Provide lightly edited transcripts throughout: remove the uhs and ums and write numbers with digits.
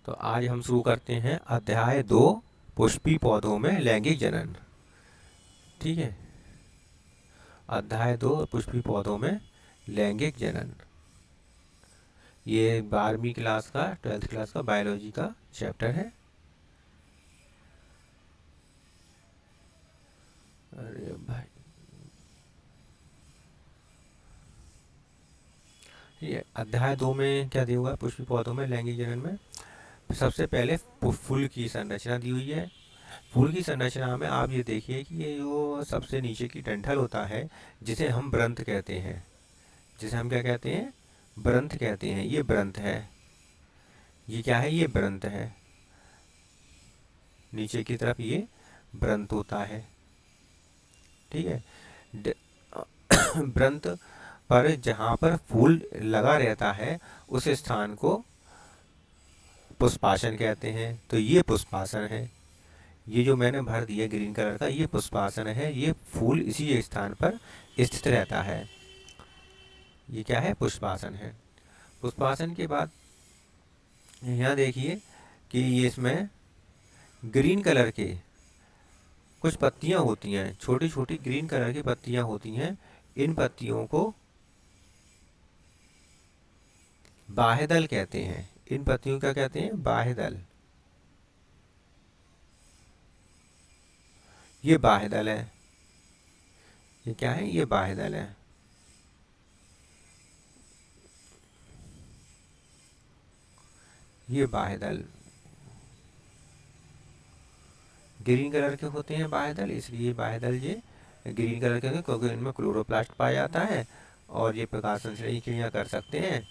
तो आज हम शुरू करते हैं अध्याय 2, पुष्पी पौधों में लैंगिक जनन। ठीक है, अध्याय 2, पुष्पी पौधों में लैंगिक जनन। ये 12वीं क्लास का, 12th क्लास का बायोलॉजी का चैप्टर है। अरे भाई, ये अध्याय 2 में क्या दिया हुआ है? पुष्पी पौधों में लैंगिक जनन में सबसे पहले फूल की संरचना दी हुई है। फूल की संरचना में आप ये देखिए कि ये जो सबसे नीचे की डंठल होता है, जिसे हम ब्रंथ कहते हैं, जिसे हम क्या कहते हैं? ब्रंथ कहते हैं। ये ब्रंथ है। ये क्या है? ये ब्रंथ है। नीचे की तरफ ये ब्रंथ होता है। ठीक है। ब्रंथ पर जहाँ पर फूल लगा रहता है उस स्थान को पुष्पासन कहते हैं। तो ये पुष्पासन है। ये जो मैंने भर दिया ग्रीन कलर का, ये पुष्पासन है। ये फूल इसी स्थान पर स्थित रहता है। ये क्या है? पुष्पासन है। पुष्पासन के बाद यहाँ देखिए कि ये इसमें ग्रीन कलर के कुछ पत्तियां होती हैं, छोटी छोटी ग्रीन कलर की पत्तियां होती हैं। इन पत्तियों को बाह्यदल कहते हैं। इन पत्तियों का कहते हैं? बाह्यदल। ये बाह्यदल है। ये क्या है? ये बाह्यदल है। ये बाह्यदल ग्रीन कलर के होते हैं बाह्यदल, इसलिए बाह्यदल ये ग्रीन कलर के होते हैं क्योंकि इनमें क्लोरोप्लास्ट पाया जाता है और ये प्रकाश संश्लेषण की क्रिया कर सकते हैं।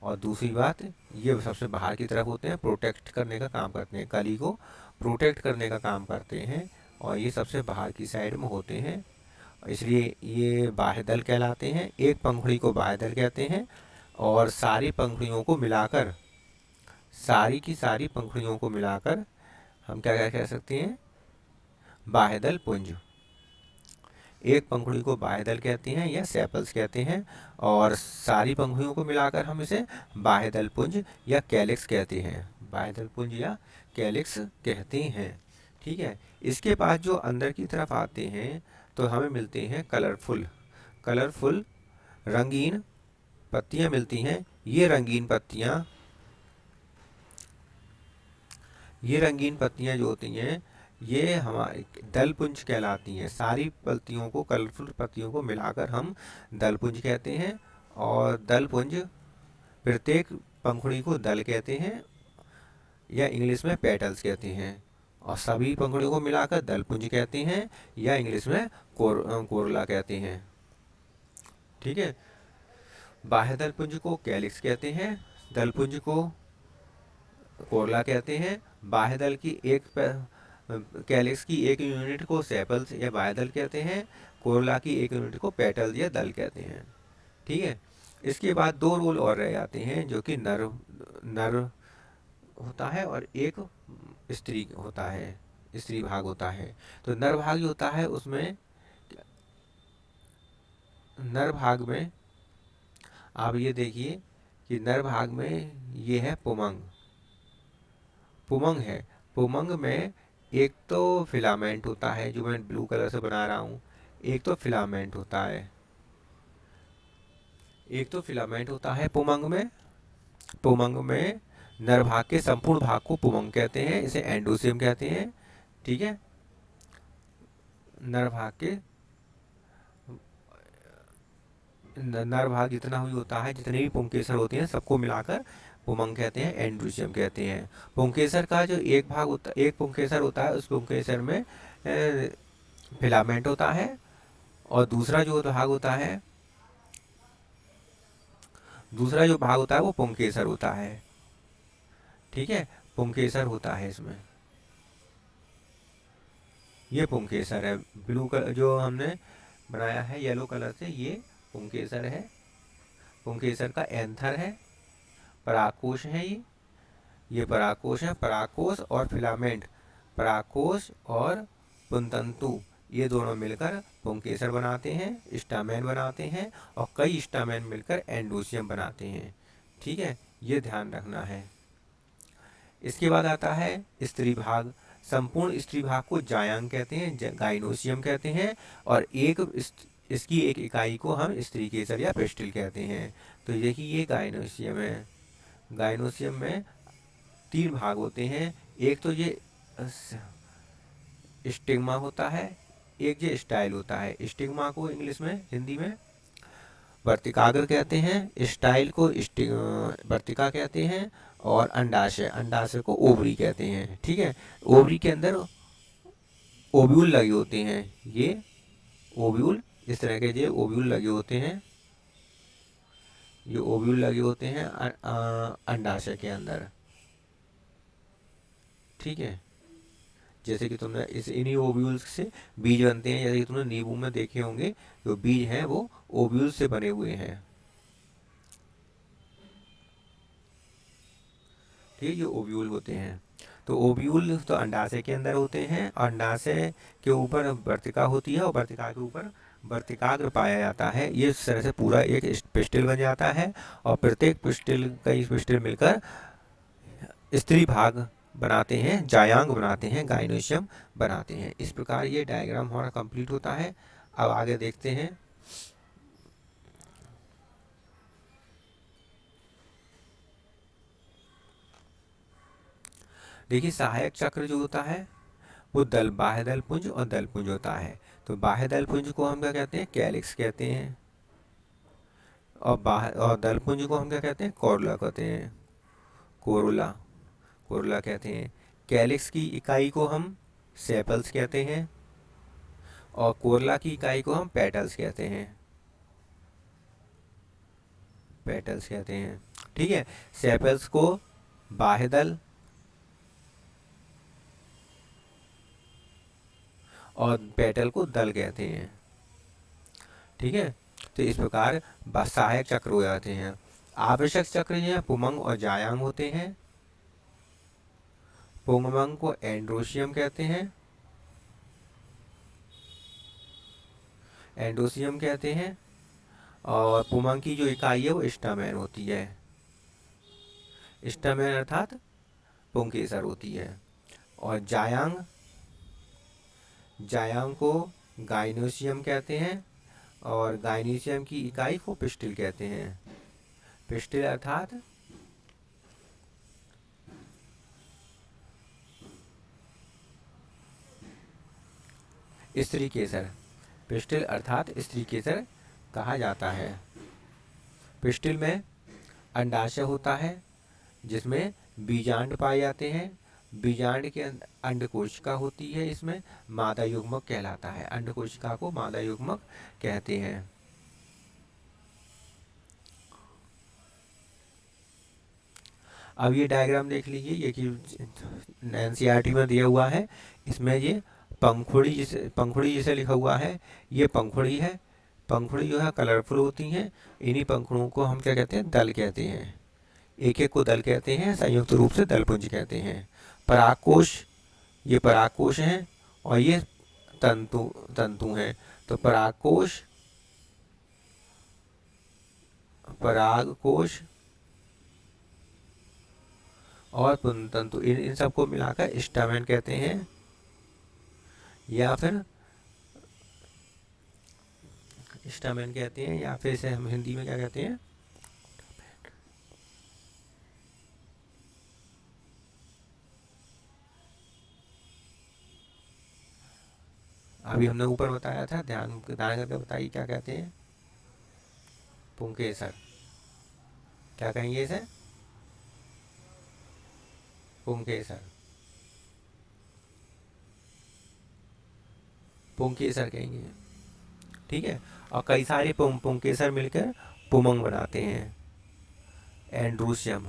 और दूसरी बात, ये सबसे बाहर की तरफ होते हैं, प्रोटेक्ट करने का काम करते हैं, कली को प्रोटेक्ट करने का काम करते हैं। और ये सबसे बाहर की साइड में होते हैं, इसलिए ये बाह्यदल कहलाते हैं। एक पंखुड़ी को बाह्यदल कहते हैं। और सारी पंखुड़ियों को मिलाकर, सारी की सारी पंखुड़ियों को मिलाकर हम क्या क्या कह सकते हैं? बाह्यदल पुंज। एक पंखुड़ी को बाह्यदल कहते हैं या सेपल्स कहते हैं, और सारी पंखुड़ियों को मिलाकर हम इसे बाह्यदल पुंज या कैलिक्स कहते हैं। बाह्यदल पुंज या कैलिक्स कहते हैं। ठीक है। इसके बाद जो अंदर की तरफ आते हैं तो हमें मिलते हैं कलरफुल, कलरफुल रंगीन पत्तियां मिलती हैं। ये रंगीन पत्तियां, ये रंगीन पत्तियां जो होती हैं ये हमारे दलपुंज कहलाती हैं। सारी पत्तियों को, कलरफुल पत्तियों को मिलाकर हम दलपुंज कहते हैं। और दलपुंज, प्रत्येक पंखुड़ी को दल कहते हैं या इंग्लिश में पेटल्स कहते हैं। और सभी पंखुड़ियों को मिलाकर दलपुंज कहते हैं या इंग्लिश में कोरला कहते हैं। ठीक है। बाह्य दलपुंज को कैलिक्स कहते हैं, दलपुंज को कोरला कहते हैं। बाह्यदल की एक कैलिक्स की एक यूनिट को सेपल्स या बाह्यदल कहते हैं। कोरला की एक यूनिट को पेटल या दल कहते हैं। ठीक है। इसके बाद दो रोल और रह जाते हैं, जो कि नर नर होता है और एक स्त्री होता है, स्त्री भाग होता है। तो नर भाग जो होता है उसमें, नर भाग में आप ये देखिए कि नर भाग में ये है पुमंग। पुमंग है। पुमंग में एक तो फिलामेंट होता है जो मैं ब्लू कलर से बना रहा हूँ, एक तो फिलामेंट होता है, एक तो फिलामेंट होता है पुमंग में। पुमंग में नर भाग के संपूर्ण भाग को पुमंग कहते हैं, इसे एंडोसियम कहते हैं। ठीक है। नर भाग के नर भाग जितना भी होता है, जितने भी पुंकेसर होते हैं, सबको मिलाकर पुमंग कहते हैं, एंड्रोसियम कहते हैं। पुंकेसर का जो एक भाग होता, एक पुंकेसर होता है, उस पुंकेसर में फिलामेंट होता है। और दूसरा जो भाग होता है, दूसरा जो भाग होता है वो पुंकेसर होता है। ठीक है। पुंकेसर होता है इसमें, ये पुंकेसर है। ब्लू कलर जो हमने बनाया है येलो कलर से, ये पुंकेसर है। पुंकेसर का एंथर है, परागकोश है ये परागकोश है। परागकोश और फिलामेंट, परागकोश और पुंतंतु, ये दोनों मिलकर पुंकेसर बनाते हैं, स्टामेन बनाते हैं। और कई स्टामेन मिलकर एंडोसियम बनाते हैं। ठीक है। ये ध्यान रखना है। इसके बाद आता है स्त्री भाग। संपूर्ण स्त्री भाग को जायांग कहते हैं, गाइनोसियम कहते हैं, और इसकी एक इकाई को हम स्त्री केसर या पिस्टिल कहते हैं। तो देखिए ये गाइनोसियम है। गाइनोसियम में 3 भाग होते हैं। एक तो ये स्टिग्मा होता है, एक ये स्टाइल होता है। स्टिग्मा को इंग्लिश में, हिंदी में वर्तिकाग्र कहते हैं, स्टाइल को वर्तिका कहते हैं, और अंडाशय को ओवरी कहते हैं। ठीक है, ओवरी के अंदर ओव्यूल लगे होते हैं। ये ओव्यूल, इस तरह के ये ओव्यूल लगे होते हैं, ये ओव्यूल लगे होते हैं अंडाशय के अंदर। ठीक है, जैसे कि तुमने इन्हीं ओव्यूल्स से बीज बनते हैं। जैसे कि तुमने नींबू में देखे होंगे, जो बीज हैं वो ओव्यूल से बने हुए हैं। ठीक है, ये ओव्यूल होते हैं। तो ओव्यूल तो अंडाशय के अंदर होते हैं, और अंडाशय के ऊपर वर्तिका होती है, और वर्तिका के ऊपर वर्तिकाग्र पाया जाता है। ये इस तरह से पूरा एक पिस्टिल बन जाता है, और प्रत्येक पिस्टिल, कई पिस्टिल मिलकर स्त्री भाग बनाते हैं, जायांग बनाते हैं, गाइनोसियम बनाते हैं। इस प्रकार ये डायग्राम हमारा कंप्लीट होता है। अब आगे देखते हैं। देखिए सहायक चक्र जो होता है वो बाह्य दल पुंज और दल पुंज होता है। तो बाह्य दल पुंज को हम क्या कहते हैं? कैलिक्स कहते हैं। और दल पुंज को हम क्या कहते हैं? कोरोला कहते हैं। कोरोला, कोरोला कहते हैं। कैलिक्स की इकाई को हम सेपल्स कहते हैं, और कोरला की इकाई को हम पेटल्स कहते हैं। पेटल्स कहते हैं। ठीक है, सेपल्स को बाह्य दल और पेटल को दल कहते हैं। ठीक है, तो इस प्रकार सहायक चक्र हो जाते हैं। आवश्यक चक्र जो है पुमंग और जायांग होते हैं। पुंगमंग को एंड्रोशियम कहते हैं, एंडोसियम कहते हैं, और पुमंग की जो इकाई है वो स्टामेन होती है। स्टामेन अर्थात पुंकेसर होती है। और जायांग, जायांग को गाइनोसियम कहते हैं, और गाइनोसियम की इकाई को पिस्टिल कहते हैं। पिस्टिल अर्थात स्त्री केसर। पिस्टिल अर्थात स्त्री केसर कहा जाता है। पिस्टिल में अंडाशय होता है, जिसमें बीजांड पाए जाते हैं। बीजांड के अंडकोशिका होती है, इसमें मादा युग्मक कहलाता है। अंडकोशिका को मादा युग्मक कहते हैं। अब ये डायग्राम देख लीजिए, ये कि एनसीईआरटी में दिया हुआ है। इसमें ये पंखुड़ी जिसे लिखा हुआ है, ये पंखुड़ी है। पंखुड़ी जो है कलरफुल होती हैं। इन्हीं पंखुड़ों को हम क्या कहते हैं? दल कहते हैं। एक एक को दल कहते हैं, संयुक्त रूप से दलपुंज कहते हैं। परागकोश, ये परागकोश हैं, और ये तंतु तंतु हैं। तो परागकोश, परागकोश और तंतु, इन सबको मिलाकर स्टामेन कहते हैं, या फिर स्टामेन कहते हैं, या फिर इसे हम हिंदी में क्या कहते हैं? अभी हमने ऊपर बताया था, ध्यान करके बताइए क्या कहते हैं? पुंकेसर। क्या कहेंगे इसे? पुंकेसर, पुंकेसर कहेंगे। ठीक है, और कई सारे पुंकेसर मिलकर पुमंग बनाते हैं, एंड्रोसियम।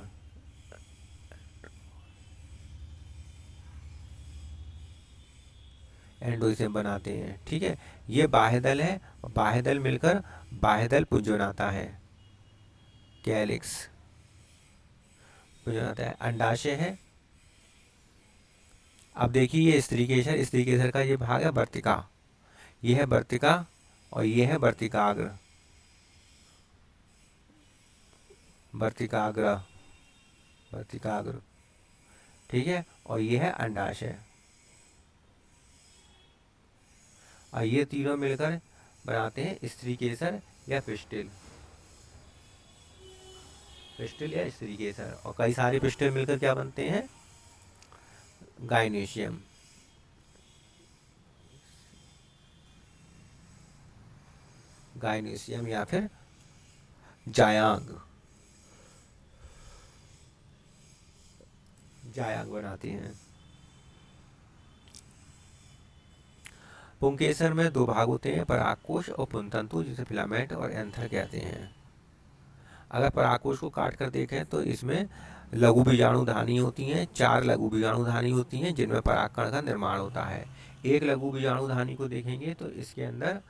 एंडोसियम बनाते हैं। ठीक है, ये बाह्यदल है, बाह्यदल मिलकर बाह्यदल पुंज बनाता है। कैलिक्स पुंज बनाता है। अंडाशय है। अब देखिए ये स्त्री केसर, स्त्री केसर का ये भाग है वर्तिका। ये है वर्तिका, और ये है वर्तिकाग्र। वर्तिकाग्र, वर्तिकाग्र। ठीक है, और ये है अंडाशय। और ये तीनों मिलकर बनाते हैं स्त्री केसर या पिस्टिल, पिस्टिल या स्त्री केसर। और कई सारे पिस्टिल मिलकर क्या बनते हैं, गाइनेशियम। गाइनेशियम या फिर जायांग, जायांग बनाती हैं। पुंकेसर में दो भाग होते हैं, परागकोश और पुंतंतु, जिसे फिलामेंट और एंथर कहते हैं। अगर परागकोश को काट कर देखें तो इसमें लघु बीजाणुधानी होती हैं, 4 लघु बीजाणुधानी होती हैं जिनमें परागकण का निर्माण होता है। एक लघु बीजाणुधानी को देखेंगे तो इसके अंदर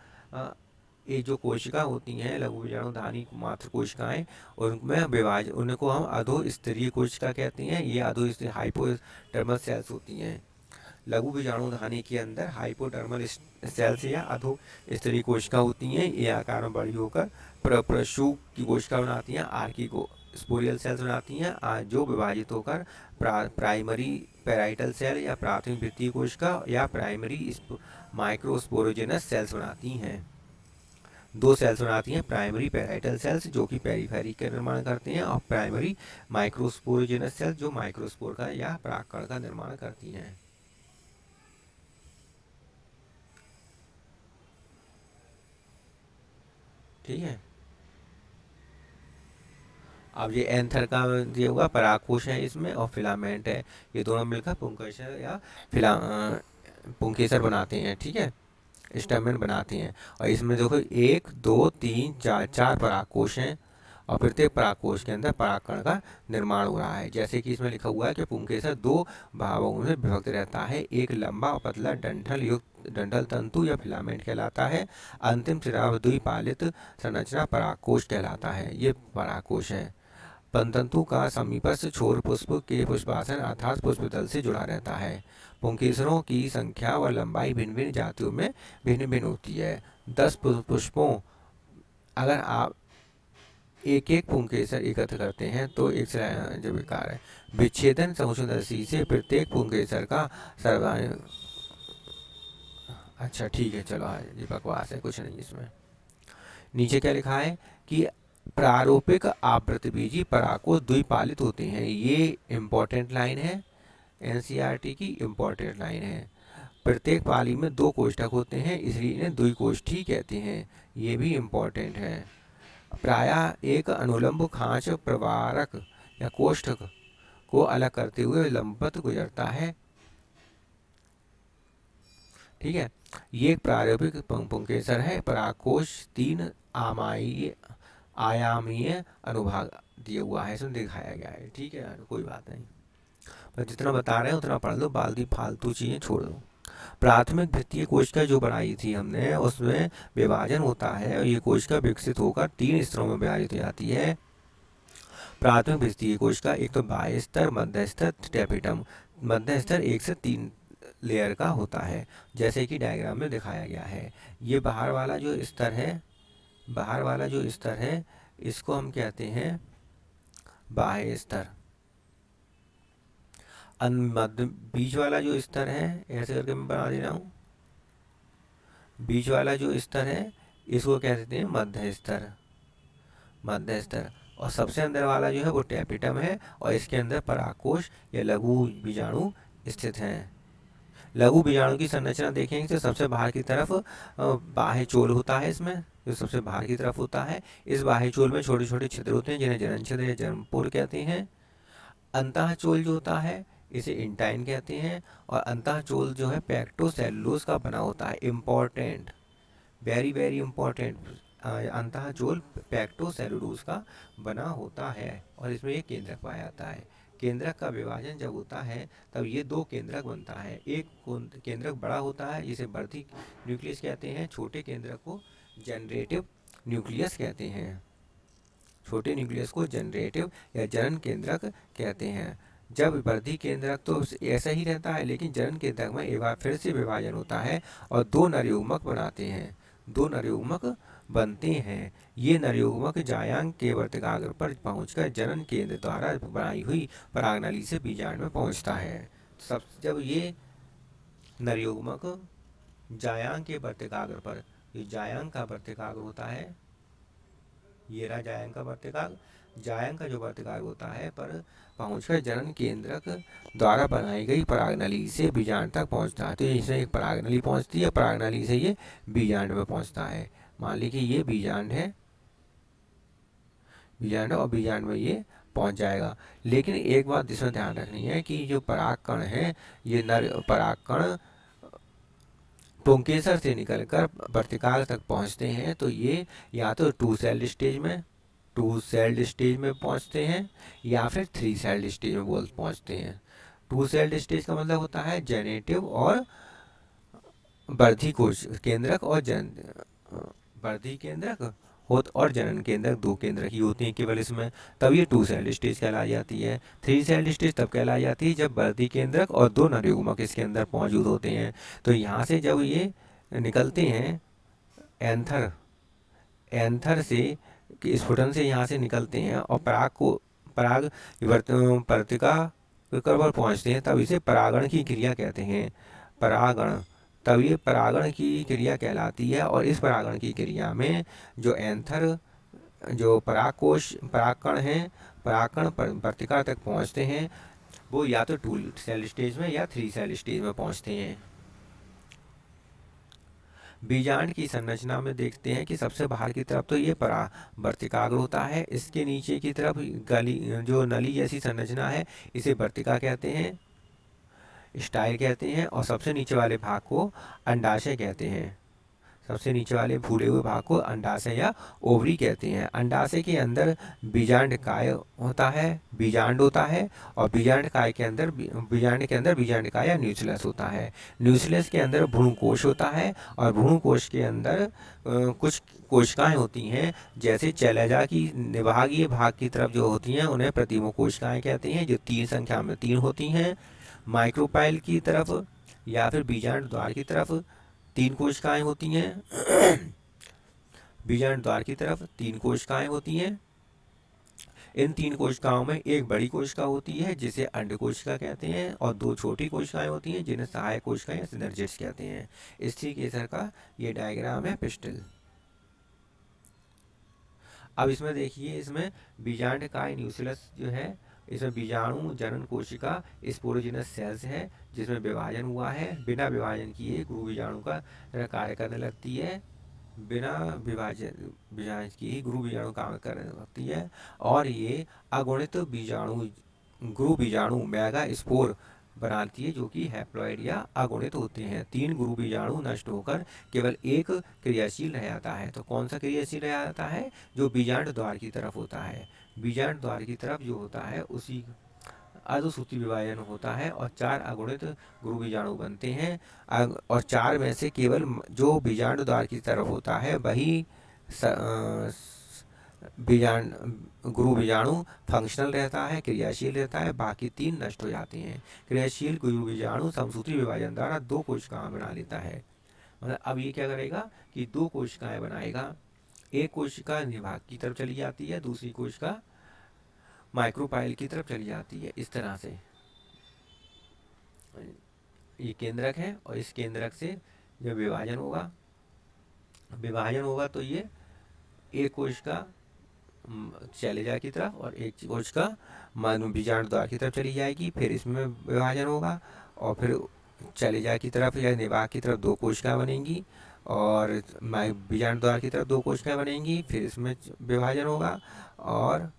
ये जो कोशिका होती हैं लघु बीजाणुधानी मात्र कोशिकाएं, उनमें विभाजन, उनको हम अधोस्तरीय कोशिका कहते हैं। ये अधोस्तरीय हाइपोडर्मल सेल्स होती हैं। लघु बीजाणुधानी के अंदर हाइपोडर्मल सेल्स या अधोस्तरीय कोशिका होती हैं। ये आकार में बड़ी होकर प्रशु की कोशिका बनाती हैं, आर्की को स्पोरियल सेल्स बनाती हैं, जो विभाजित होकर प्राइमरी पेराइटल सेल या प्राथमिक वृत्तीय कोशिका या प्राइमरी माइक्रोस्पोरोजेनस सेल्स बनाती हैं। दो सेल्स बनाती हैं, प्राइमरी पेराइटल सेल्स जो कि पेरीफेरी का निर्माण करते हैं, और प्राइमरी माइक्रोस्पोरोजेनस सेल्स जो माइक्रोस्पोर का या परागकण का निर्माण करती हैं। ठीक है, अब ये एंथर का ये हुआ, परागकोश है इसमें और फिलामेंट है, ये दोनों मिलकर पुंकेसर या फिला पुंकेसर बनाते हैं। ठीक है, स्टेमेन बनाते हैं। और इसमें देखो 1 2 3 4 4 परागकोश हैं, और प्रत्येक परागकोश के अंदर परागकण का निर्माण हो रहा है। जैसे कि इसमें लिखा हुआ है कि पुंकेसर 2 भागों में विभक्त रहता है। एक लंबा और पतला डंठल युक्त डंठल तंतु या फिलामेंट कहलाता है। अंतिम सिरा द्विपालित संरचना परागकोश कहलाता है। ये परागकोश है। पंतंतु का समीपस्थ छोर पुष्प के पुष्पासन अर्थात पुष्पदल से जुड़ा रहता है। पुंकेसरों की संख्या व लंबाई भिन्न भिन्न जातियों में भिन्न भिन्न होती है। 10 पुष्पों, अगर आप एक एक पुंकेसर एकत्र करते हैं तो एक जो विकार है, विच्छेदन संशोधन से प्रत्येक पुंकेसर का सर्वाधिक। अच्छा ठीक है, चलो ये बकवास है, कुछ नहीं इसमें। नीचे क्या लिखा है कि प्रारूपिक आवृतबीजी परागकोश द्विपालित होते हैं। ये इम्पोर्टेंट लाइन है, एनसीईआरटी की इम्पोर्टेंट लाइन है। प्रत्येक पाली में 2 कोष्ठक होते हैं, इसलिए इन्हें द्विकोष्ठी कहते हैं। ये भी इम्पोर्टेंट है। प्रायः एक अनुलंब खांच प्रवारक या कोष्ठक को अलग करते हुए लंबवत गुजरता है। ठीक है, ये एक प्रारूपिक पुंकेसर है। परागकोश 3 आयामीय अनुभाग दिया हुआ है, इसमें दिखाया गया है। ठीक है, कोई बात नहीं, पर जितना बता रहे हैं उतना पढ़ लो, बाल्दी फालतू चीज़ें छोड़ दो। प्राथमिक द्वितीय कोशिका जो बनाई थी हमने, उसमें विभाजन होता है और ये कोशिका विकसित होकर 3 स्तरों में विभाजित हो जाती है। प्राथमिक द्वितीय कोशिका एक तो बाह्य स्तर, मध्य स्तर, टेपिटम। मध्य स्तर 1 से 3 लेयर का होता है, जैसे कि डायग्राम में दिखाया गया है। ये बाहर वाला जो स्तर है, बाहर वाला जो स्तर है, इसको हम कहते हैं बाह्य स्तर। मध्य बीच वाला जो स्तर है, ऐसे करके मैं बना दे रहा हूँ, बीच वाला जो स्तर है इसको कह देते हैं मध्य स्तर, मध्य स्तर। और सबसे अंदर वाला जो है वो टेपिटम है, और इसके अंदर परागकोश या लघु बीजाणु स्थित हैं। लघु बीजाणु की संरचना देखेंगे तो सबसे बाहर की तरफ बाह्य चोल होता है, इसमें जो सबसे बाहर की तरफ होता है। इस बाह्य चोल में छोटे छोटे छिद्र होते हैं जिन्हें जनन छिद्र या जन्मपोर कहते हैं। अंतः चोल जो होता है इसे इंटाइन कहते हैं, और अंतः चोल जो है पैक्टोसेलुलोज का बना होता है। इम्पॉर्टेंट, वेरी वेरी इम्पॉर्टेंट, अंतः चोल पैक्टोसेलुलोज का बना होता है, और इसमें एक केंद्रक पाया जाता है। केंद्रक का विभाजन जब होता है तब ये 2 केंद्रक बनता है। एक केंद्रक बड़ा होता है जिसे वर्धी न्यूक्लियस कहते हैं, छोटे केंद्रक को जनरेटिव न्यूक्लियस कहते हैं। छोटे न्यूक्लियस को जनरेटिव या जनन केंद्रक कहते हैं। जब वर्धी केंद्रक तो ऐसा ही रहता है, लेकिन जनन केंद्रक में एक बार फिर से विभाजन होता है और 2 नरयुग्मक बनाते हैं। 2 नरयुग्मक बनते हैं। ये नरयुग्मक जायांग के वर्तिकाग्र पर पहुंचकर जनन केंद्र द्वारा बनाई हुई परागनली से बीजांड में पहुंचता है। सब जब ये नरयुग्मक जायांग के वर्तिकाग्र पर, ये जायांग का वर्तिकाग्र होता है, ये रहा जायांग का वर्तिकाग्र, जायांग का जो वर्तिकाग्र होता है पर पहुंचकर जनन केंद्रक द्वारा बनाई गई परागनली से बीजांड तक पहुंचता है। तो इसमें एक परागनली पहुंचती है, परागनली से ये बीजांड में पहुंचता है। मान लीजिए ये बीजांड है, बीजांड और बीजांड में ये पहुंच जाएगा। लेकिन एक बात इसमें ध्यान रखनी है कि जो परागकण है, ये नर परागकण पुंकेसर से निकलकर वर्तिकाग्र तक पहुंचते हैं तो ये या तो टू सेल्ड स्टेज में पहुंचते हैं या फिर 3 सेल्ड स्टेज में पहुंचते हैं। 2 सेल्ड स्टेज का मतलब होता है जेनेटिव और वर्धी कोश केंद्रक और वर्धी केंद्रक और जनन केंद्रक, 2 केंद्रक ही होते हैं केवल इसमें, तब ये 2 सेल्ड स्टेज कहलाई जाती है। 3 सेल्ड स्टेज तब कहलाई जाती है जब वर्धी केंद्रक और 2 नरयुग्मक इसके अंदर मौजूद होते हैं। तो यहाँ से जब ये निकलते हैं एंथर से स्फुटन से यहाँ से निकलते हैं और पराग वर्तिका पर पहुँचते हैं, तब इसे परागण की क्रिया कहते हैं। परागण, तब ये परागण की क्रिया कहलाती है। और इस परागण की क्रिया में जो एंथर, जो परागकण हैं, परागकण वर्तिका तक पहुँचते हैं, वो या तो 2 सेल स्टेज में या 3 सेल स्टेज में पहुँचते हैं। बीजांड की संरचना में देखते हैं कि सबसे बाहर की तरफ तो ये वर्तिकाग्र होता है, इसके नीचे की तरफ जो नली जैसी संरचना है इसे वर्तिका कहते हैं, स्टाइल कहते हैं। और सबसे नीचे वाले भाग को अंडाशय कहते हैं, सबसे नीचे वाले फूले हुए भाग को अंडाशय या ओवरी कहते हैं। अंडाशय के अंदर बीजांड काय होता है, बीजांड होता है, और बीजांड के अंदर बीजांड काय या न्यूक्लियस होता है। न्यूक्लियस के अंदर भ्रूणकोश होता है और भ्रूणकोश के अंदर कुछ कोशिकाएं होती हैं, जैसे शैलजा की निभागीय भाग की तरफ जो होती हैं उन्हें प्रतिमुख कोशिकाएं कहते हैं, जो 3 संख्या में 3 होती हैं। माइक्रोपाइल की तरफ या फिर बीजांड द्वार की तरफ 3 कोशिकाएं होती हैं। बीजांड द्वार की तरफ 3 कोशिकाएं होती हैं। इन 3 कोशिकाओं में एक बड़ी कोशिका होती है जिसे अंड कोशिका कहते हैं, और 2 छोटी कोशिकाएं होती हैं जिन्हें सहायक कोशिकाएं या सिनर्जिड्स कहते हैं। स्त्री केसर का ये डायग्राम है पिस्टल। अब इसमें देखिए, इसमें बीजांड काय न्यूक्लियस जो है, इसमें बीजाणु जनन कोशिका स्पोरोजिनस सेल्स है जिसमें विभाजन हुआ है। बिना विभाजन किए गुरु बीजाणु का कार्य करने लगती है, बिना विभाजन की ही गुरु बीजाणु काम करने लगती है। और ये अगुणित बीजाणु गुरु बीजाणु मेगा स्पोर बनाती है, जो कि हैप्लॉइड या अगुणित होते हैं। 3 गुरु बीजाणु नष्ट होकर केवल एक क्रियाशील रह जाता है। तो कौन सा क्रियाशील रह जाता है? जो बीजांड द्वार की तरफ होता है। बीजांड द्वार की तरफ जो होता है उसी अर्धसूत्री विभाजन होता है और 4 अगुणित गुरु बीजाणु बनते हैं। और 4 में से केवल जो बीजांड द्वार की तरफ होता है वही गुरु बीजाणु फंक्शनल रहता है, क्रियाशील रहता है, बाकी 3 नष्ट हो जाते हैं। क्रियाशील गुरु बीजाणु समसूत्री विभाजन द्वारा 2 कोशिकाएं बना लेता है। मतलब अब ये क्या करेगा कि 2 कोशिकाएं बनाएगा, एक कोशिका निभाग की तरफ चली जाती है, दूसरी कोशिका माइक्रोपाइल की तरफ चली जाती है। इस तरह से ये केंद्रक है और इस केंद्रक से जब विभाजन होगा तो ये एक कोशिका शैलजा की तरफ और एक कोशिका बीजांड द्वार की तरफ चली जाएगी। फिर इसमें विभाजन होगा और फिर शैलजा की तरफ या निभाग की तरफ 2 कोशिकाएं बनेंगी और बीजांड द्वार की तरफ 2 कोशिकाएं बनेंगी। फिर इसमें विभाजन होगा और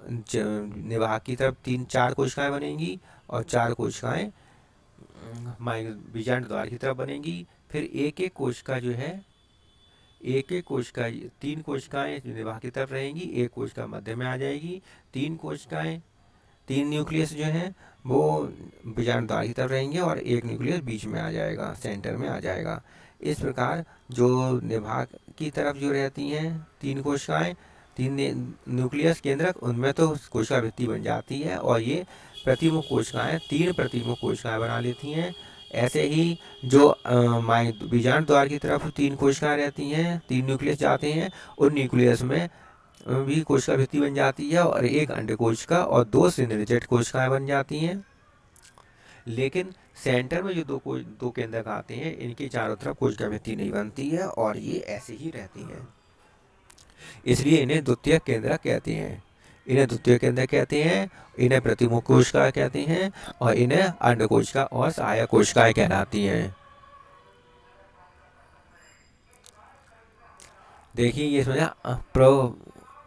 निभाग की तरफ 3-4 कोशिकाएं बनेंगी और 4 कोशिकाएं बीजांड द्वार की तरफ बनेंगी। फिर एक एक कोशिका जो है, एक एक कोशिका 3 कोशिकाएं निभाग की तरफ रहेंगी, एक कोशिका मध्य में आ जाएगी, 3 कोशिकाएं 3 न्यूक्लियस जो हैं वो बीजांड द्वार की तरफ रहेंगे और एक न्यूक्लियस बीच में आ जाएगा, सेंटर में आ जाएगा। इस प्रकार जो निभाग की तरफ जो रहती हैं 3 कोशिकाएं, 3 न्यूक्लियस केंद्रक, उनमें तो कोशिका भित्ति बन जाती है और ये प्रतिमुख कोशिकाएं 3 प्रतिमुख कोशिकाएं बना लेती हैं। ऐसे ही जो बीजांड द्वार की तरफ 3 कोशिकाएं रहती हैं, 3 न्यूक्लियस जाते हैं, उन न्यूक्लियस में भी कोशिका भित्ति बन जाती है और एक अंड कोशिका और 2 सिनर्जेट कोशिकाएं बन जाती हैं। लेकिन सेंटर में जो दो केंद्रक आते हैं, इनके चारों तरफ कोशिका भित्ति नहीं बनती है और ये ऐसे ही रहती हैं, इसलिए इन्हें द्वितीयक केंद्रक कहते हैं। इन्हें द्वितीयक केंद्रक कहते हैं, इन्हें प्रतिमुख कोशिका कहते हैं और इन्हें अंड कोशिका और सहायक कोशिकाएं कहलाती हैं। देखिए ये इसमें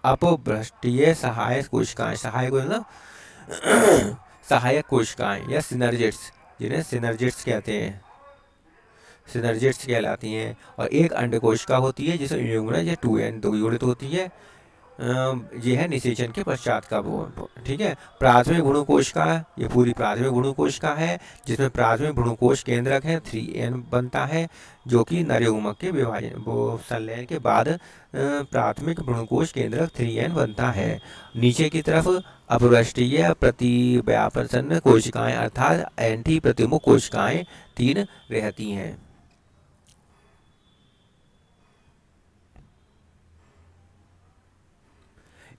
अपभ्रष्टीय सहायक कोशिकाएं, सहायक मतलब सहायक कोशिकाएं या सिनर्जिट्स, जिन्हें सिनर्जिट्स कहते हैं, सिनर्जिट्स कहलाती हैं। और एक अंड कोशिका होती है जिसमें युग्मनज या 2n द्विगुणित होती है। ये है निषेचन के पश्चात का वो, ठीक है। प्राथमिक भ्रूण कोशिका, ये पूरी प्राथमिक भ्रूण कोशिका है जिसमें प्राथमिक भ्रूण कोश केंद्रक है 3n बनता है, जो कि नर युग्मक के विभाजन वो संलयन के बाद प्राथमिक भ्रूण कोश केंद्रक 3n बनता है। नीचे की तरफ अपवृष्टीय प्रतिव्यापसन्न कोशिकाएं अर्थात एंटी प्रतिमुख कोशिकाएं 3 रहती हैं।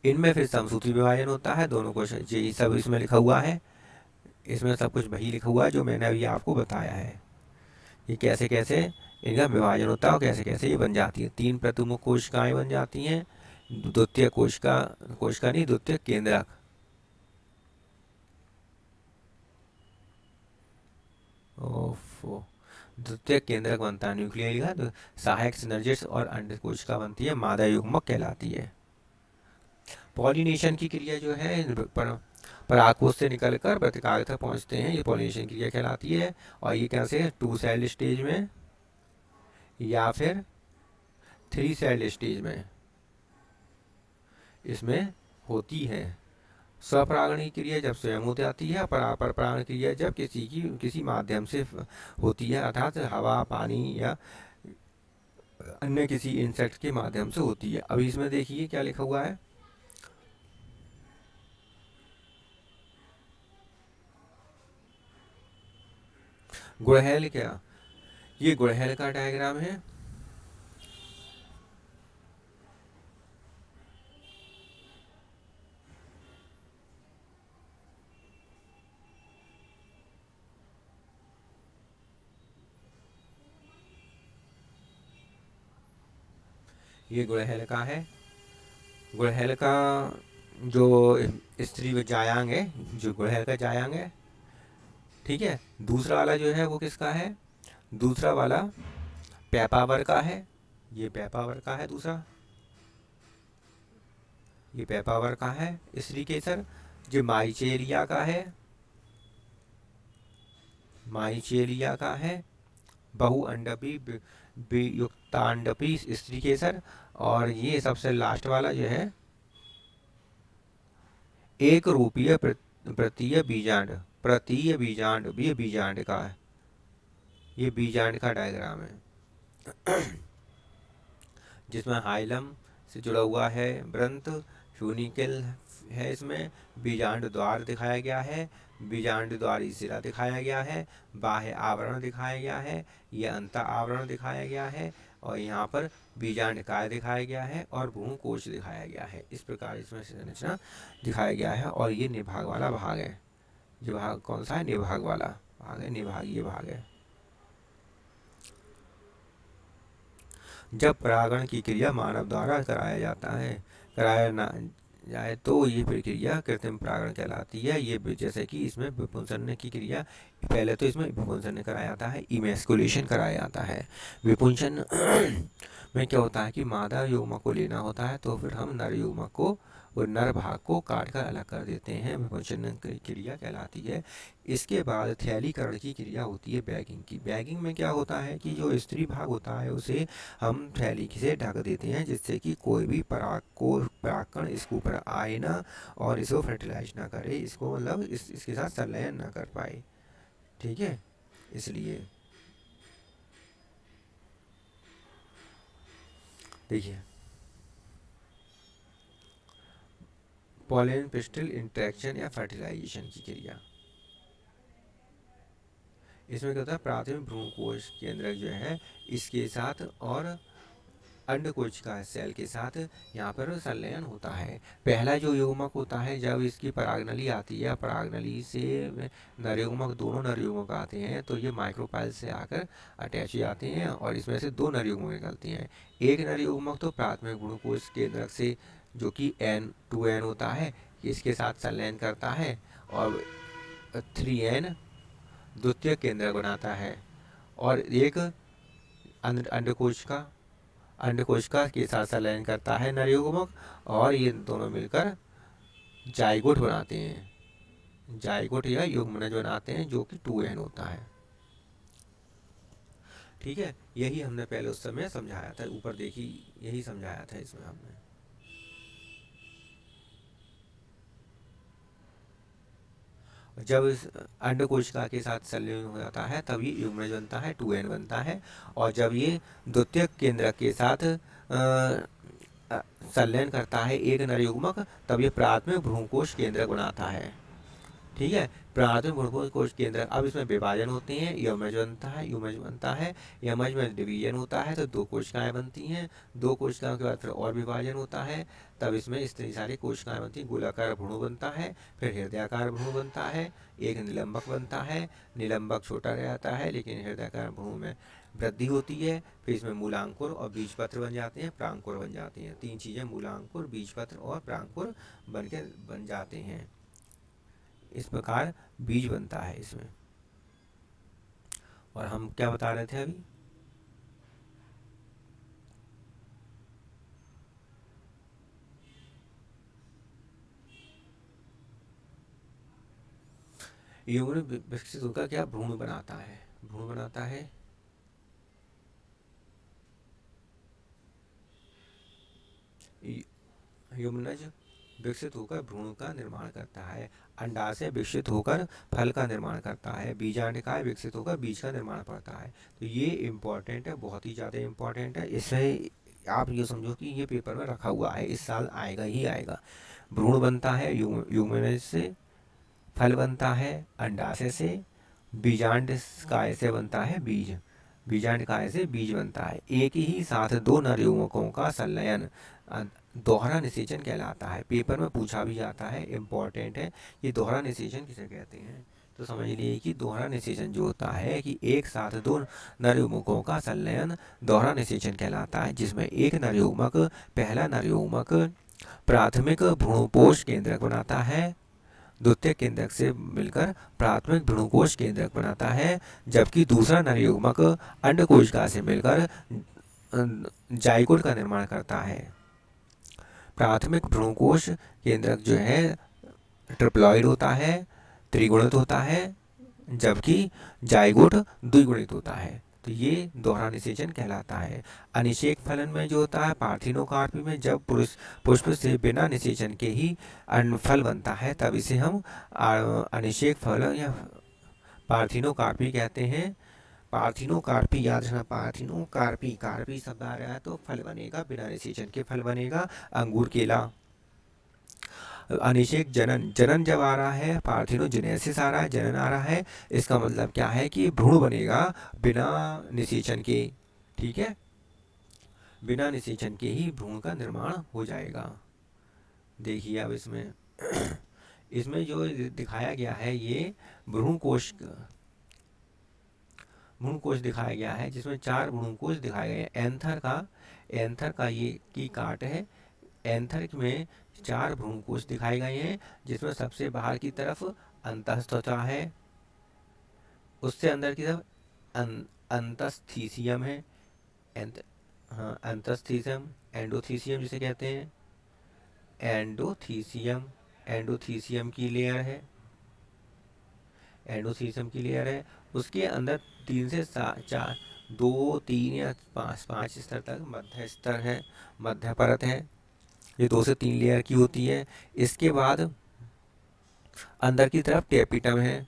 इनमें फिर समसूत्री विभाजन होता है, दोनों को यही सब इसमें लिखा हुआ है, इसमें सब कुछ वही लिखा हुआ है जो मैंने अभी आपको बताया है। ये कैसे कैसे इनका विभाजन होता है और कैसे कैसे ये बन जाती है। 3 प्रतिमुख कोशिकाएं बन जाती हैं, द्वितीय कोशिका नहीं, द्वितीय केंद्रक। ओफो, द्वितीय केंद्रक बनता है न्यूक्लियस का, तो सहायक सिनर्जिट्स और अंड कोशिका बनती है, मादा युग्मक कहलाती है। पॉलिनेशन की क्रिया जो है परागकोश से निकलकर प्रतिकाय तक पहुंचते हैं, ये पॉलिनेशन क्रिया कहलाती है। और ये कैसे 2 सेल स्टेज में या फिर 3 सेल स्टेज में इसमें होती है। स्वपरागण की क्रिया जब स्वयं हो जाती है, परागण क्रिया जब किसी माध्यम से होती है, अर्थात हवा, पानी या अन्य किसी इंसेक्ट के माध्यम से होती है। अभी इसमें देखिए क्या लिखा हुआ है, गुड़हल क्या, ये गुड़हल का डायग्राम है। ये गुड़हल का है, गुड़हल का जो स्त्री जायांग है, जो गुड़हल का जायांग है, ठीक है। दूसरा वाला जो है वो किसका है, दूसरा वाला पेपावर का है, ये पेपावर का है दूसरा, ये पेपावर का है स्त्री केसर। जो माइचेरिया का है, माइचेरिया का है बहुअंडपी युक्तांडपी स्त्री केसर। और ये सबसे लास्ट वाला जो है एक रूपीय प्रतीय बीजांड, प्रतीय बीजांड, ये बीजांड का है, ये बीजांड का डायग्राम है जिसमें हाइलम से जुड़ा हुआ है ब्रंत, फ्यूनिकल है, इसमें बीजांड द्वार दिखाया गया है, बीजांड द्वारी सिरा दिखाया गया है, बाह्य आवरण दिखाया गया है, यह अंत आवरण दिखाया गया है और यहाँ पर बीजांड काय दिखाया गया है और भ्रूण कोश दिखाया गया है। इस प्रकार इसमें संरचना दिखाया गया है। और ये निभाग वाला भाग है, ये भाग कौन सा है, निभाग वाला भाग है, निभाग ये भाग है। जब परागण की क्रिया मानव द्वारा कराया ना जाए तो ये प्रक्रिया कृत्रिम परागण कहलाती है। ये जैसे कि इसमें विपुंसन की क्रिया, पहले तो इसमें विपुंसन कराया जाता है, इमेस्कुलेशन कराया जाता है। विपुंसन में क्या होता है कि मादा युग्मक को लेना होता है, तो फिर हम नर युग्मक को और नर भाग को काट कर अलग कर देते हैं, विपुंसन क्रिया कहलाती है। इसके बाद थैलीकरण की क्रिया होती है बैगिंग की। बैगिंग में क्या होता है कि जो स्त्री भाग होता है उसे हम थैली से ढक देते हैं, जिससे कि कोई भी परागकण इसके ऊपर आए ना और इसको फर्टिलाइज ना करे, इसको मतलब इसके साथ संलयन ना कर पाए, ठीक है। इसलिए देखिए पॉलन पिस्टल इंटरेक्शन या फर्टिलाइजेशन की क्रिया, इसमें क्या होता है, प्राथमिक भ्रूण कोश केंद्रक जो है इसके साथ और अंडकोश का सेल के साथ यहाँ पर संलयन होता है। पहला जो युग्मक होता है, जब इसकी परागनली आती है, परागनली से नरयुग्मक, दोनों नरयुग्मक आते हैं, तो ये माइक्रोपाइल से आकर अटैच हो जाते हैं और इसमें से दो नरयुग्मक निकलती हैं। एक नरयुग्मक तो प्राथमिक भ्रूणकोश केंद्रक से, जो कि N2N होता है, इसके साथ संलयन करता है और 3N द्वितीय केंद्रक बनाता है। और एक अंडकोश का के साथ संलयन करता है नरयुग्मक, और ये दोनों मिलकर जाइगोट बनाते हैं। जाइगोट या युग्मनज बनाते हैं, जो कि 2N होता है। ठीक है, यही हमने पहले उस समय समझाया था, ऊपर देखी, यही समझाया था इसमें हमने। जब इस अंडकोशिका के साथ संलयन हो जाता है तब ये युग्मनज बनता है, 2N बनता है। और जब ये द्वितीयक केंद्रक के साथ संलयन करता है एक नरयुग्मक, तब ये प्राथमिक भ्रूणकोश केंद्रक बनाता है। ठीक है, प्राथमिक भ्रूणकोश केंद्रक। अब इसमें विभाजन होते हैं, यमज बनता है। यमज में डिवीजन होता है, तो दो कोशिकाएं बनती हैं। दो कोशिकाओं के बाद फिर और विभाजन होता है, तब इसमें इतनी सारी कोशिकाएं बनती हैं। गोलाकार भ्रूण बनता है, फिर हृदयाकार भ्रूण बनता है, एक निलंबक बनता है। निलंबक छोटा रहता है, लेकिन हृदयाकार भ्रूण में वृद्धि होती है। फिर इसमें मूलांकुर और बीजपत्र बन जाते हैं, प्रांकुर बन जाते हैं। तीन चीज़ें मूलांकुर, बीजपत्र और प्रांकुर बन जाते हैं। इस प्रकार बीज बनता है इसमें। और हम क्या बता रहे थे अभी, युग्मन विकसित होकर क्या भ्रूण बनाता है, भ्रूण बनाता है। युग्मनज विकसित होकर भ्रूण का निर्माण करता है। अंडाशय विकसित होकर फल का निर्माण करता है। बीजांडकाय विकसित होकर बीज का निर्माण करता है। तो ये इम्पोर्टेंट है, बहुत ही ज़्यादा इम्पोर्टेंट है। इससे आप ये समझो कि ये पेपर में रखा हुआ है, इस साल आएगा ही आएगा। भ्रूण बनता है युग्मनज से, फल बनता है अंडाशय से, बीजांडकाय से बनता है बीज, बीजांडकाय से बीज बनता है। एक ही साथ दो नरयुग्मकों का संलयन दोहरा निषेचन कहलाता है। पेपर में पूछा भी जाता है, इम्पोर्टेंट है। ये दोहरा निषेचन किसे कहते हैं, तो समझ लीजिए कि दोहरा निषेचन जो होता है कि एक साथ दो नरयुग्मकों का संलयन दोहरा निषेचन कहलाता है, जिसमें एक नरयुग्मक, पहला नरयुग्मक प्राथमिक भ्रूणपोष केंद्रक बनाता है, द्वितीय केंद्रक से मिलकर प्राथमिक भ्रूणकोश केंद्रक बनाता है, जबकि दूसरा नरयुग्मक अंडकोशिका से मिलकर जाइगोट का निर्माण करता है। प्राथमिक भ्रूणकोश केंद्रक जो है ट्रिप्लॉइड होता है, त्रिगुणित होता है, जबकि जाइगोट द्विगुणित होता है। तो ये दोहरा निषेचन कहलाता है। अनिषेक फलन में जो होता है पार्थिनोकार्पी में, जब पुष्प से बिना निषेचन के ही फल बनता है, तब इसे हम अनिषेक फलन या पार्थिनोकार्पी कहते हैं। पार्थिनोकार्पी याद रखना, पार्थिनोकार्पी, कार्पी शब्द आ रहा है तो फल बनेगा, बिना निषेचन के फल बनेगा। अंगूर, केला। अनिषेक जनन, जनन जब आ रहा है, पार्थिनोजेनेसिस आ रहा है, जनन आ रहा है, इसका मतलब क्या है कि भ्रूण बनेगा बिना निषेचन के। ठीक है, बिना निषेचन के ही भ्रूण का निर्माण हो जाएगा। देखिए अब इसमें इसमें जो दिखाया गया है ये भ्रूणकोश दिखाया गया है, जिसमें 4 भ्रूणकोश दिखाए गए हैं। एंथर का ये की काट है। एंथर में 4 भ्रूणकोश दिखाए गए हैं, जिसमें सबसे बाहर की तरफ अंतःस्त्वचा है, उससे अंदर की तरफ अंतस्थीसियम है। हाँ, अंतस्थीसियम, एंडोथीसियम जिसे कहते हैं, एंडोथीसियम की लेयर है, एंडोथीसियम की लेयर है। उसके अंदर 3 से 4, 2, 3 या 5 स्तर तक मध्य स्तर है, मध्य परत है। ये 2 से 3 लेयर की होती है। इसके बाद अंदर की तरफ टेपिटम है,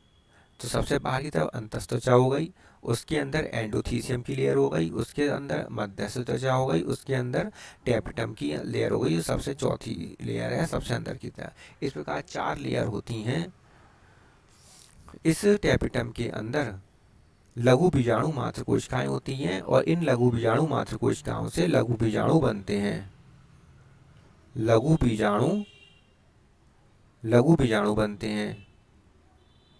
तो सबसे बाहर की तरफ अंतःस्त्वचा हो गई, उसके अंदर एंडोथीसियम की लेयर हो गई, उसके अंदर मध्यस्थ त्वचा हो गई, उसके अंदर टेपिटम की लेयर हो गई, जो सबसे चौथी लेयर है सबसे अंदर की तरफ। इस प्रकार 4 लेयर होती हैं। इस टेपिटम के अंदर लघु बीजाणु मात्र कोशिकाएं होती हैं और इन लघु बीजाणु मात्र कोशिकाओं से लघु बीजाणु बनते हैं। लघु बीजाणु बनते हैं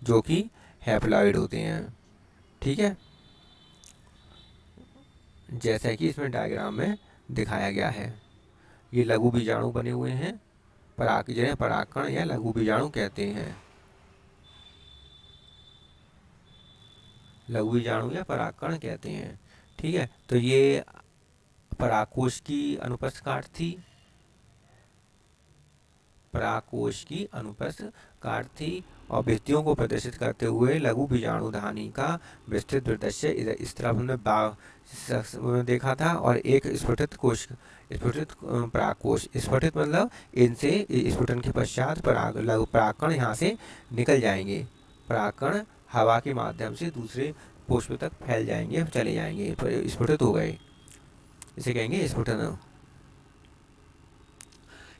जो कि हैप्लॉइड होते हैं। ठीक है, जैसा कि इसमें डायग्राम में दिखाया गया है, ये लघु बीजाणु बने हुए हैं, जिन्हें परागकण या लघु बीजाणु कहते हैं। लघु बीजाणु या परागकण कहते हैं। ठीक है, तो ये परागकोश की अनुपस्थ काट थी, परागकोश की अनुपस्थ काट थी और भित्तियों को प्रदर्शित करते हुए लघु बीजाणुधानी का विस्तृत परिदृश्य इस तरफ हमने देखा था। और एक स्फुटित परागकोश, स्फुटित मतलब इनसे स्फुटन के पश्चात परागकण यहाँ से निकल जाएंगे। परागकण हवा के माध्यम से दूसरे पुष्प तक फैल जाएंगे, चले जाएंगे, स्फुटित हो गए, इसे कहेंगे स्फुटन।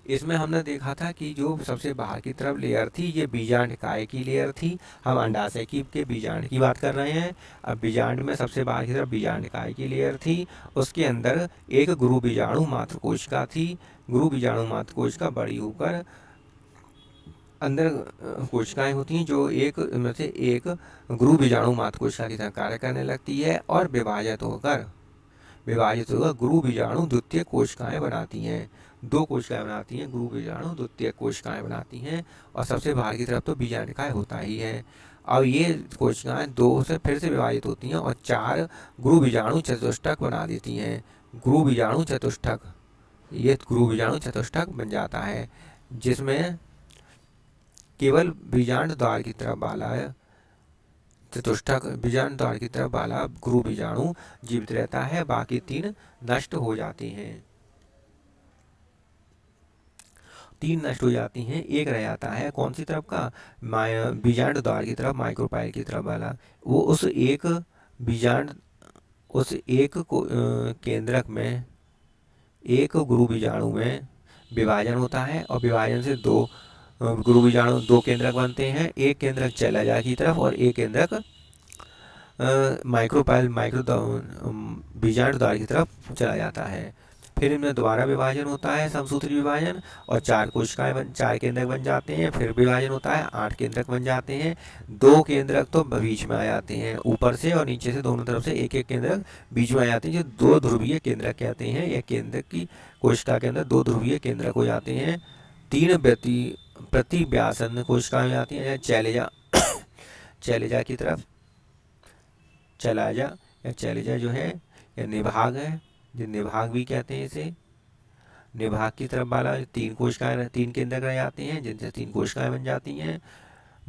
इसमें हमने देखा था कि जो सबसे बाहर की तरफ लेयर थी ये बीजांडकाय की लेयर थी। हम अंडाशय के बीजांड की बात कर रहे हैं। अब बीजांड में सबसे बाहर की तरफ बीजांडकाय की लेयर थी, उसके अंदर एक गुरु बीजाणु मात्र कोशिका थी। गुरु बीजाणु मात्र कोशिका बड़ी होकर अंदर कोशिकाएं होती हैं जो एक में से एक गुरु बीजाणु मात्र कोशिका की तरह कार्य करने लगती है और विभाजित होकर गुरु बीजाणु द्वितीय कोशिकाएं बनाती हैं। दो कोशिकाएं बनाती हैं, गुरु बीजाणु द्वितीय कोशिकाएं बनाती हैं और सबसे बाहर की तरफ तो बीजांडकाय होता ही है। अब ये कोशिकाएं दो से फिर से विभाजित होती हैं और चार गुरु बीजाणु चतुष्टक बना देती हैं। गुरु बीजाणु चतुष्टक, ये गुरु बीजाणु चतुष्टक बन जाता है जिसमें केवल बीजांड द्वार की तरफ वाला चतुष्टक, बीजांड द्वार की तरफ वाला गुरु बीजाणु जीवित रहता है, बाकी तीन नष्ट हो जाते हैं। तीन नष्ट हो जाती हैं, एक रह जाता है कौन सी तरफ का, बीजांड द्वार की तरफ, माइक्रोपाइल की तरफ वाला। वो उस एक केंद्रक में, एक गुरु बीजाणु में विभाजन होता है और विभाजन से दो गुरु बीजाणु, दो केंद्रक बनते हैं। एक केंद्रक चैलाजा की तरफ और एक केंद्रक बीजांड द्वार की तरफ चला जाता है। फिर इनमें दोबारा विभाजन होता है, समसूत्री विभाजन, और चार केंद्रक बन जाते हैं। फिर विभाजन होता है, 8 केंद्रक बन जाते हैं। दो केंद्रक तो बीच में आ जाते हैं, ऊपर से और नीचे से दोनों तरफ से एक एक केंद्रक बीच में आ जाते हैं, जो दो ध्रुवीय केंद्रक कहते हैं। यह केंद्रक की कोशिका के अंदर दो ध्रुवीय केंद्रक हो जाते हैं। तीन प्रतिव्यासन कोशिकाएं हो जाती हैं, चैलेजा की तरफ, चैलेजा जो है यह निभाग है, जो निभाग भी कहते हैं इसे। निभाग की तरफ वाला तीन केंद्रक रह जाते हैं जिनसे 3 कोशिकाएं बन जाती हैं।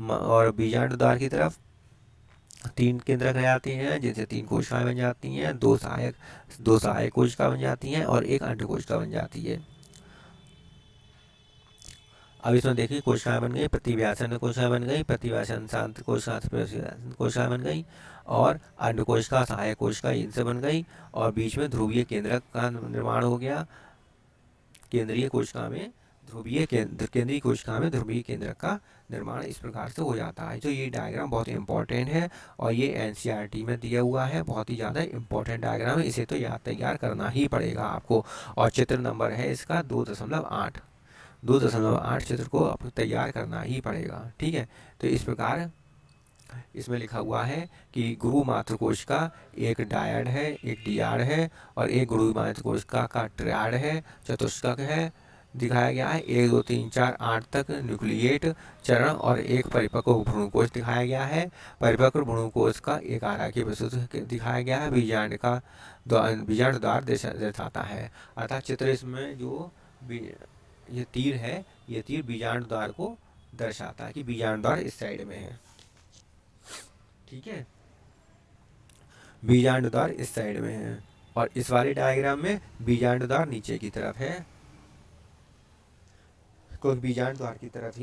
और बीजांड द्वार की तरफ 3 केंद्रक रह जाते हैं जिनसे 3 कोशिकाएं बन जाती हैं। दो सहायक कोशिका बन जाती हैं और एक अंड कोशिका बन जाती है। अब इसमें देखिए कोशिकाएं बन गई, प्रतिव्यासन कोशिकाएं बन गई, प्रतिव्यासन शांत कोशिकाएं बन गई और अंड कोशिका, सहायक कोशिका इनसे बन गई और बीच में ध्रुवीय केंद्रक का निर्माण हो गया। केंद्रीय कोशिका में ध्रुवीय केंद्रक का निर्माण इस प्रकार से हो जाता है। जो ये डायग्राम बहुत ही इंपॉर्टेंट है और ये एनसीईआरटी में दिया हुआ है, बहुत ही ज़्यादा इंपॉर्टेंट डायग्राम है, इसे तो याद तैयार करना ही पड़ेगा आपको। और चित्र नंबर है इसका 2.8 चित्र को आपको तैयार करना ही पड़ेगा। ठीक है, तो इस प्रकार इसमें लिखा हुआ है कि गुरु मात्र कोशिका एक डायड है, एक डियाड है और एक गुरु मात्र कोशिका का ट्रायड है, चतुष्टक है दिखाया गया है। 1 2 3 4 8 तक न्यूक्लिएट चरण और एक परिपक्व भ्रूणकोश दिखाया गया है। परिपक्व भ्रूणकोश का एक आराकी प्रस्तुत दिखाया गया है, बीजांड द्वार दर्शाता है। अर्थात चित्र इसमें जो ये तीर है, ये तीर बीजांड द्वार को दर्शाता है कि बीजांड द्वार इस साइड में है। ठीक है, बीजांड द्वार इस साइड में है और इस वाले डायग्राम में बीजांड द्वार नीचे की तरफ है, क्योंकि बीजांड द्वार की तरफ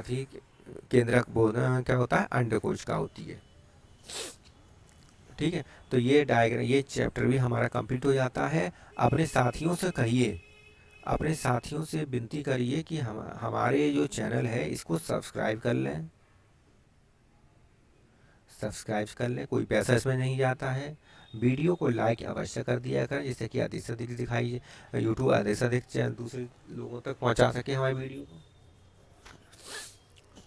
ही केंद्रक बोधना क्या होता है, अंडकोशिका होती है। ठीक है, तो ये डायग्राम, ये चैप्टर भी हमारा कंप्लीट हो जाता है। अपने साथियों से विनती करिए कि हमारे जो चैनल है इसको सब्सक्राइब कर लें। सब्सक्राइब कर लें, कोई पैसा इसमें नहीं जाता है। वीडियो को लाइक अवश्य कर दिया करें, जिससे कि अधिक से अधिक दिखाई यूट्यूब अधिक से अधिक दूसरे लोगों तक पहुंचा सके हमारी वीडियो को।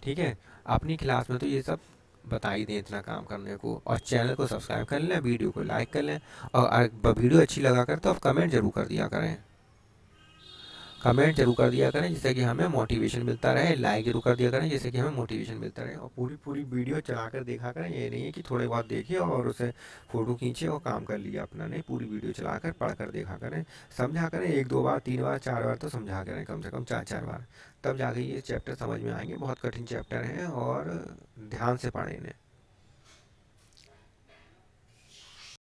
ठीक है, अपनी क्लास में तो ये सब बता ही दें इतना काम करने को। और चैनल को सब्सक्राइब कर लें, वीडियो को लाइक कर लें, और वीडियो अच्छी लगा कर तो आप कमेंट जरूर कर दिया करें। कमेंट जरूर कर दिया करें जिससे कि हमें मोटिवेशन मिलता रहे। लाइक जरूर कर दिया करें जिससे कि हमें मोटिवेशन मिलता रहे। और पूरी पूरी वीडियो चला कर देखा करें, ये नहीं है कि थोड़े बहुत देखिए और उसे फ़ोटो खींचे और काम कर लिया अपना, नहीं, पूरी वीडियो चला कर पढ़ कर देखा करें, समझा करें। 1-2 बार 3 बार 4 बार तो समझा करें, कम से कम 4-4 बार, तब जाके ये चैप्टर समझ में आएंगे। बहुत कठिन चैप्टर हैं और ध्यान से पढ़ें इन्हें।